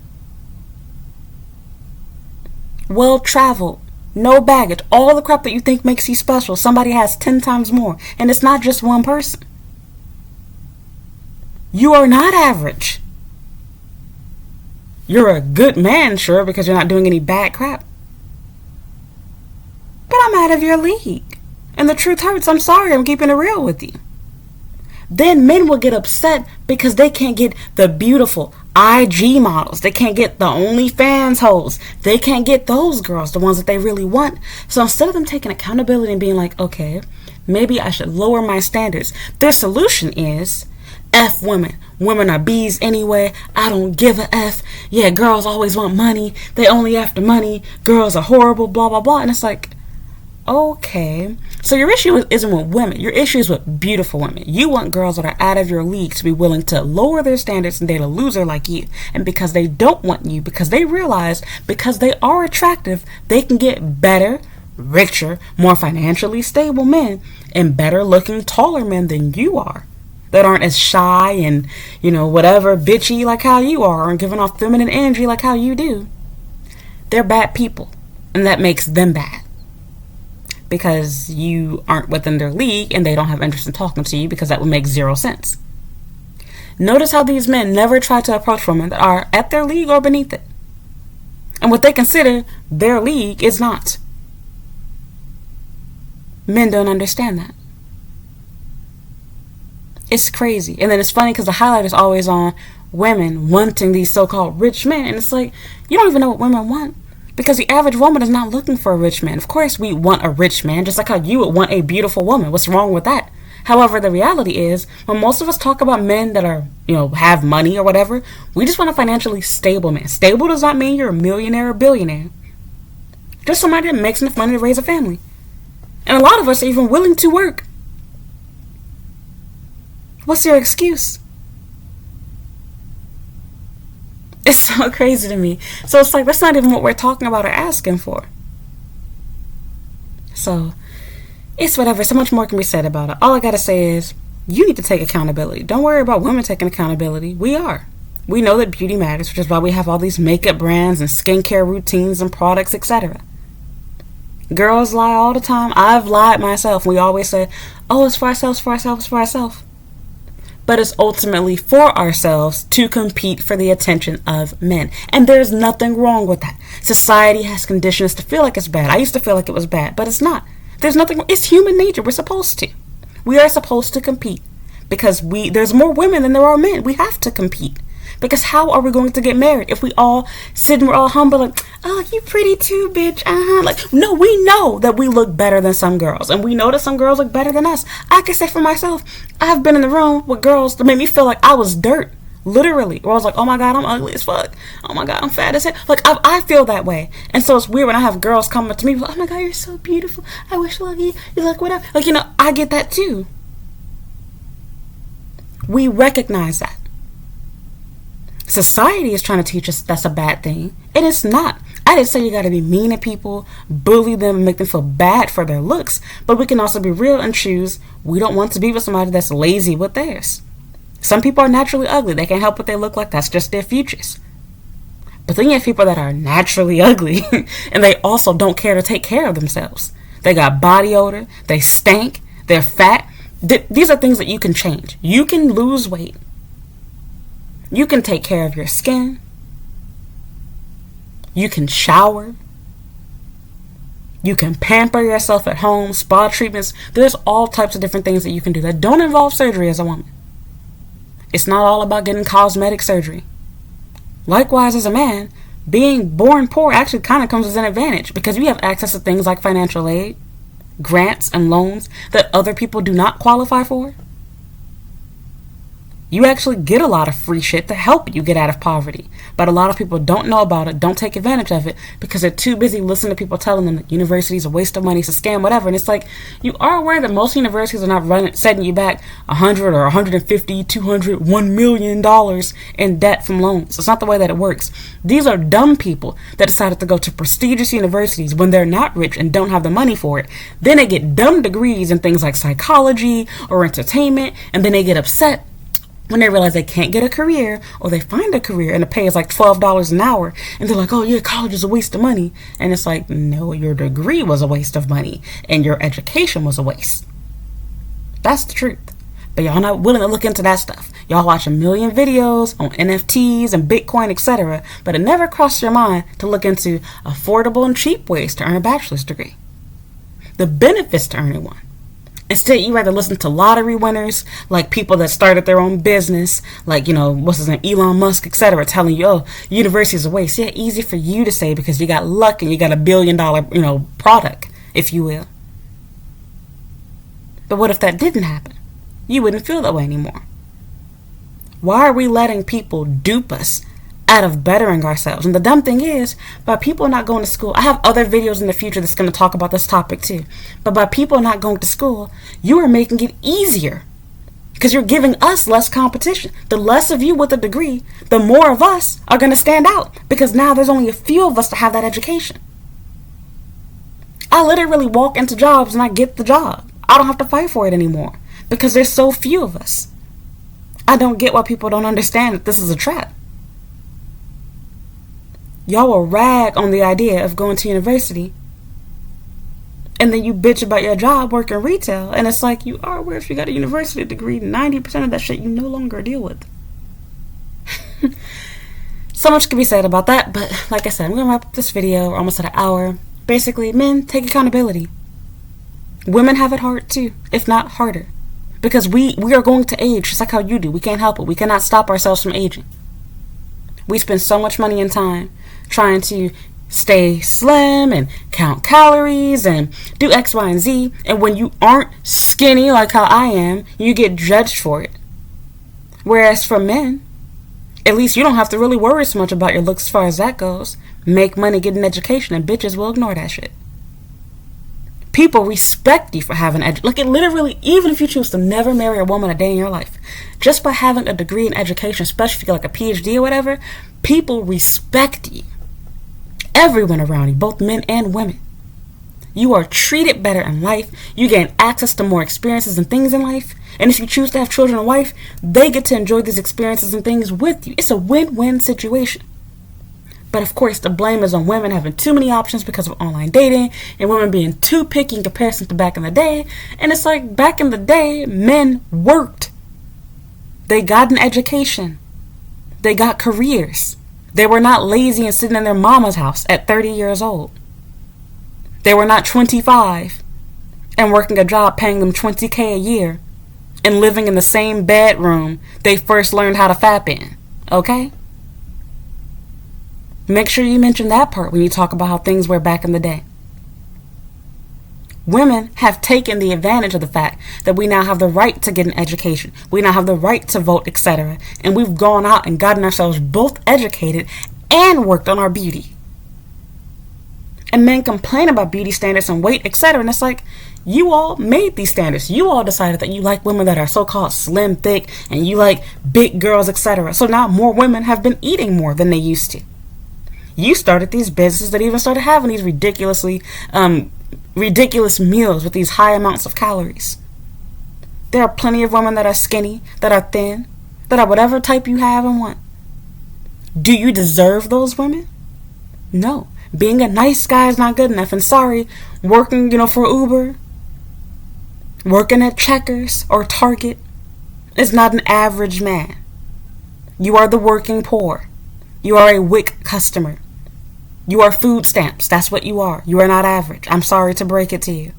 well-traveled, no baggage, all the crap that you think makes you special, somebody has 10 times more, and it's not just one person. You are not average. You're a good man, sure, because you're not doing any bad crap. But I'm out of your league. And the truth hurts. I'm sorry, I'm keeping it real with you. Then men will get upset because they can't get the beautiful IG models. They can't get the OnlyFans hoes. They can't get those girls, the ones that they really want. So instead of them taking accountability and being like, okay, maybe I should lower my standards, their solution is, F women. Women are bees anyway. I don't give a F. Yeah, girls always want money. They only after money. Girls are horrible, blah, blah, blah. And it's like, okay. So your issue isn't with women. Your issue is with beautiful women. You want girls that are out of your league to be willing to lower their standards and date a loser like you. And because they don't want you, because they realize, because they are attractive, they can get better, richer, more financially stable men and better looking, taller men than you are. That aren't as shy and, whatever, bitchy like how you are, and giving off feminine energy like how you do. They're bad people. And that makes them bad. Because you aren't within their league and they don't have interest in talking to you, because that would make zero sense. Notice how these men never try to approach women that are at their league or beneath it. And what they consider their league is not. Men don't understand that. It's crazy. And then it's funny because the highlight is always on women wanting these so-called rich men. And it's like, you don't even know what women want. Because the average woman is not looking for a rich man. Of course, we want a rich man, just like how you would want a beautiful woman. What's wrong with that? However, the reality is, when most of us talk about men that are, have money or whatever, we just want a financially stable man. Stable does not mean you're a millionaire or billionaire. Just somebody that makes enough money to raise a family. And a lot of us are even willing to work. What's your excuse? It's so crazy to me. So it's like, that's not even what we're talking about or asking for. So, it's whatever. So much more can be said about it. All I gotta say is, you need to take accountability. Don't worry about women taking accountability. We are. We know that beauty matters, which is why we have all these makeup brands and skincare routines and products, etc. Girls lie all the time. I've lied myself. We always say, oh, it's for ourselves, for ourselves, for ourselves. But it's ultimately for ourselves to compete for the attention of men. And there's nothing wrong with that. Society has conditioned us to feel like it's bad. I used to feel like it was bad, but it's not. There's nothing. It's human nature. We're supposed to. We are supposed to compete because there's more women than there are men. We have to compete. Because how are we going to get married if we all sit and we're all humble like, oh, you pretty too, bitch. Like, no, we know that we look better than some girls. And we know that some girls look better than us. I can say for myself, I've been in the room with girls that made me feel like I was dirt. Literally. Where I was like, oh my God, I'm ugly as fuck. Oh my God, I'm fat as hell. Like, I feel that way. And so it's weird when I have girls come up to me like, oh my God, you're so beautiful. I wish I loved you. You look whatever. Like, I get that too. We recognize that. Society is trying to teach us that's a bad thing, and it's not. I didn't say you got to be mean to people, bully them, and make them feel bad for their looks, but we can also be real and choose we don't want to be with somebody that's lazy with theirs. Some people are naturally ugly. They can't help what they look like. That's just their futures. But then you have people that are naturally ugly, and they also don't care to take care of themselves. They got body odor, they stink, they're fat. These are things that you can change. You can lose weight. You can take care of your skin. You can shower. You can pamper yourself at home, spa treatments. There's all types of different things that you can do that don't involve surgery as a woman. It's not all about getting cosmetic surgery. Likewise, as a man, being born poor actually kind of comes as an advantage because you have access to things like financial aid, grants, and loans that other people do not qualify for. You actually get a lot of free shit to help you get out of poverty. But a lot of people don't know about it, don't take advantage of it, because they're too busy listening to people telling them that university is a waste of money, it's a scam, whatever. And it's like, you are aware that most universities are not setting you back 100 or 150, 200, $1 million in debt from loans. It's not the way that it works. These are dumb people that decided to go to prestigious universities when they're not rich and don't have the money for it. Then they get dumb degrees in things like psychology or entertainment, and then they get upset when they realize they can't get a career, or they find a career and the pay is like $12 an hour, and they're like, oh yeah, college is a waste of money. And it's like, no, your degree was a waste of money and your education was a waste. That's the truth. But y'all not willing to look into that stuff. Y'all watch a million videos on NFTs and Bitcoin, etc., but it never crossed your mind to look into affordable and cheap ways to earn a bachelor's degree. The benefits to earning one. Instead, you rather listen to lottery winners, like people that started their own business, like, what's his name, Elon Musk, etc., telling you, oh, university is a waste. Yeah, easy for you to say because you got luck and you got $1 billion, product, if you will. But what if that didn't happen? You wouldn't feel that way anymore. Why are we letting people dupe us out of bettering ourselves? And the dumb thing is, by people not going to school, I have other videos in the future that's going to talk about this topic too, but by people not going to school, you are making it easier because you're giving us less competition. The less of you with a degree, the more of us are going to stand out because now there's only a few of us to have that education. I literally walk into jobs and I get the job. I don't have to fight for it anymore because there's so few of us. I don't get why people don't understand that this is a trap. Y'all will rag on the idea of going to university, and then you bitch about your job working retail, and it's like, you are aware if you got a university degree, 90% of that shit you no longer deal with. So much can be said about that, but like I said, I'm going to wrap up this video. We're almost at an hour. Basically, men, take accountability. Women have it hard too, if not harder, because we are going to age just like how you do. We can't help it. We cannot stop ourselves from aging. We spend so much money and time trying to stay slim and count calories and do X, Y, and Z. And when you aren't skinny like how I am, you get judged for it. Whereas for men, at least you don't have to really worry so much about your looks as far as that goes. make money, get an education, and bitches will ignore that shit. People respect you for having like it literally, even if you choose to never marry a woman a day in your life, just by having a degree in education, especially if you get like a PhD or whatever, people respect you. Everyone around you, both men and women. You are treated better in life. You gain access to more experiences and things in life. And if you choose to have children and wife, they get to enjoy these experiences and things with you. It's a win-win situation. But of course, the blame is on women having too many options because of online dating and women being too picky in comparison to back in the day. And it's like, back in the day, men worked. They got an education. They got careers. They were not lazy and sitting in their mama's house at 30 years old. They were not 25 and working a job paying them $20K a year and living in the same bedroom they first learned how to fap in. Okay? Make sure you mention that part when you talk about how things were back in the day. Women have taken the advantage of the fact that we now have the right to get an education. We now have the right to vote, etc. And we've gone out and gotten ourselves both educated and worked on our beauty. And men complain about beauty standards and weight, etc. And it's like, you all made these standards. You all decided that you like women that are so-called slim, thick, and you like big girls, etc. So now more women have been eating more than they used to. You started these businesses that even started having these ridiculous meals with these high amounts of calories. There are plenty of women that are skinny, that are thin, that are whatever type you have and want. Do you deserve those women? No. Being a nice guy is not good enough. And sorry, working, for Uber, working at Checkers or Target is not an average man. You are the working poor. You are a WIC customer. You are food stamps. That's what you are. You are not average. I'm sorry to break it to you.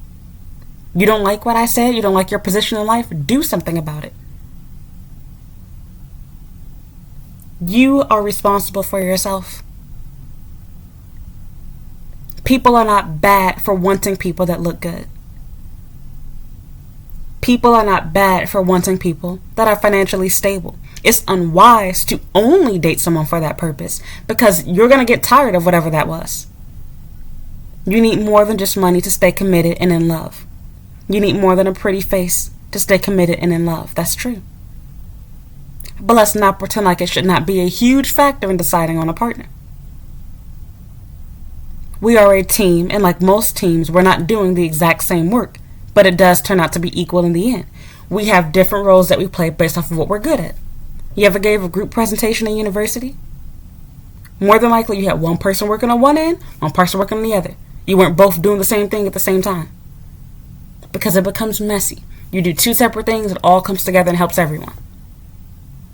You don't like what I said? You don't like your position in life? Do something about it. You are responsible for yourself. People are not bad for wanting people that look good. People are not bad for wanting people that are financially stable. It's unwise to only date someone for that purpose because you're going to get tired of whatever that was. You need more than just money to stay committed and in love. You need more than a pretty face to stay committed and in love. That's true. But let's not pretend like it should not be a huge factor in deciding on a partner. We are a team, and like most teams, we're not doing the exact same work, but it does turn out to be equal in the end. We have different roles that we play based off of what we're good at. You ever gave a group presentation in university? More than likely, you had one person working on one end, one person working on the other. You weren't both doing the same thing at the same time. Because it becomes messy. You do two separate things, it all comes together and helps everyone.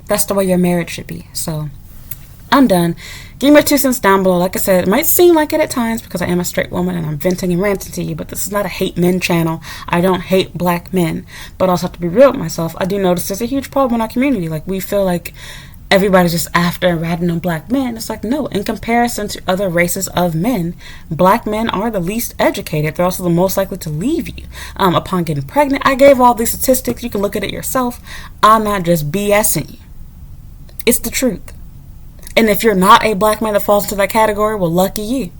That's the way your marriage should be. So, I'm done. Give me your 2 cents down below. Like I said, it might seem like it at times because I am a straight woman and I'm venting and ranting to you, but this is not a hate men channel. I don't hate black men, but I also have to be real with myself. I do notice there's a huge problem in our community. Like, we feel like everybody's just after and ratting on black men. It's like, no, in comparison to other races of men, black men are the least educated. They're also the most likely to leave you upon getting pregnant. I gave all these statistics. You can look at it yourself. I'm not just BSing you. It's the truth. And if you're not a black man that falls into that category, well, lucky you.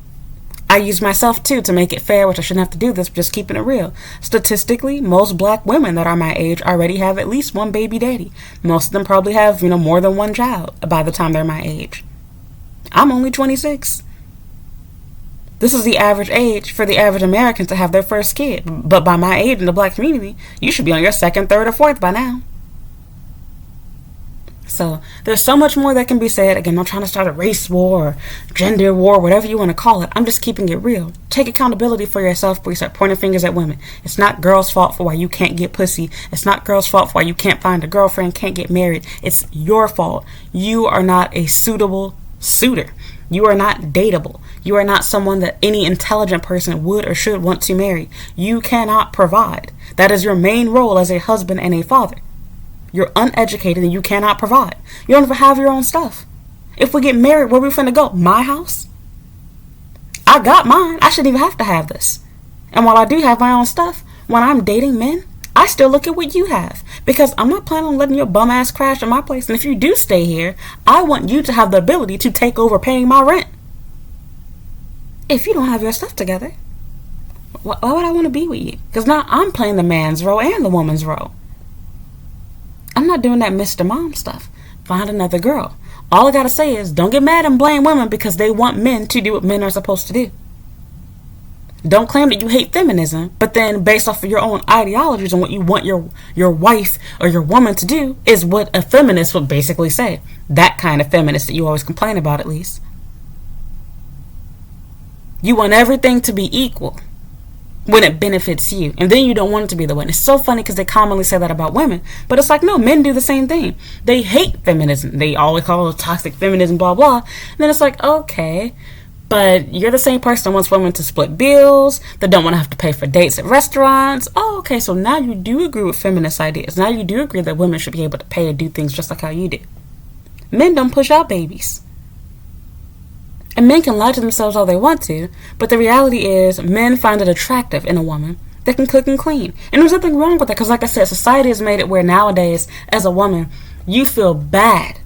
I use myself too to make it fair, which I shouldn't have to do this, but just keeping it real. Statistically, most black women that are my age already have at least one baby daddy. Most of them probably have, more than one child by the time they're my age. I'm only 26. This is the average age for the average American to have their first kid. But by my age in the black community, you should be on your second, third, or fourth by now. So there's so much more that can be said. Again, I'm not trying to start a race war or gender war, whatever you want to call it. I'm just keeping it real. Take accountability for yourself before you start pointing fingers at women. It's not girls' fault for why you can't get pussy. It's not girls' fault for why you can't find a girlfriend, can't get married. It's your fault. You are not a suitable suitor. You are not dateable. You are not someone that any intelligent person would or should want to marry. You cannot provide. That is your main role as a husband and a father. You're uneducated and you cannot provide. You don't even have your own stuff. If we get married, where we finna go? My house? I got mine. I shouldn't even have to have this. And while I do have my own stuff, when I'm dating men, I still look at what you have. Because I'm not planning on letting your bum ass crash in my place. And if you do stay here, I want you to have the ability to take over paying my rent. if you don't have your stuff together, why would I want to be with you? Because now I'm playing the man's role and the woman's role. I'm not doing that Mr. Mom stuff. Find another girl. All I gotta say is, don't get mad and blame women because they want men to do what men are supposed to do. Don't claim that you hate feminism, but then based off of your own ideologies and what you want your wife or your woman to do is what a feminist would basically say. That kind of feminist that you always complain about, at least. You want everything to be equal when it benefits you, and then you don't want it to be the way. And it's so funny because they commonly say that about women, but it's like, no, men do the same thing. They hate feminism. They always call it toxic feminism, blah blah. And then it's like, okay, but you're the same person that wants women to split bills, that don't want to have to pay for dates at restaurants. Oh, okay, so now you do agree with feminist ideas. Now you do agree that women should be able to pay and do things just like how you do. Men don't push out babies. And men can lie to themselves all they want to, but the reality is men find it attractive in a woman that can cook and clean. And there's nothing wrong with that, because like I said, society has made it where nowadays, as a woman, you feel bad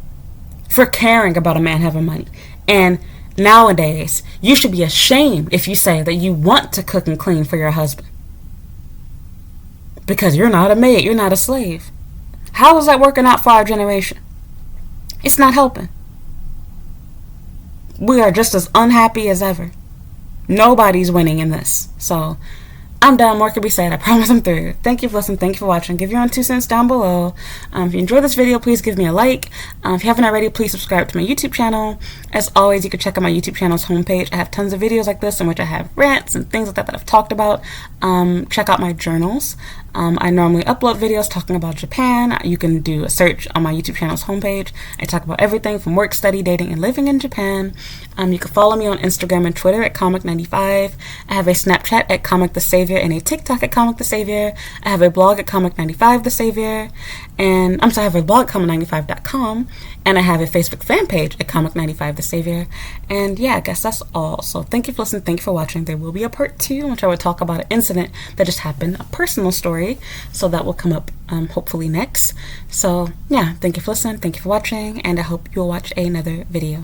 for caring about a man having money. And nowadays, you should be ashamed if you say that you want to cook and clean for your husband. Because you're not a maid, you're not a slave. How is that working out for our generation? It's not helping. We are just as unhappy as ever. Nobody's winning in this. So, I'm done. More could be said. I promise I'm through. Thank you for listening. Thank you for watching. Give your own 2 cents down below. If you enjoyed this video, please give me a like. If you haven't already, please subscribe to my YouTube channel. As always, you can check out my YouTube channel's homepage. I have tons of videos like this in which I have rants and things like that I've talked about. Check out my journals. I normally upload videos talking about Japan. You can do a search on my YouTube channel's homepage. I talk about everything from work, study, dating, and living in Japan. You can follow me on Instagram and Twitter at Comic95. I have a Snapchat at Comic the Savior and a TikTok at Comic the Savior. I have a blog at Comic95 the Savior. And I have a blog at Comic95.com. And I have a Facebook fan page at Comic95 the Savior. And yeah, I guess that's all. So thank you for listening. Thank you for watching. There will be a part 2 in which I will talk about an incident that just happened, a personal story. So that will come up hopefully next. So yeah, thank you for listening. Thank you for watching. And I hope you'll watch another video.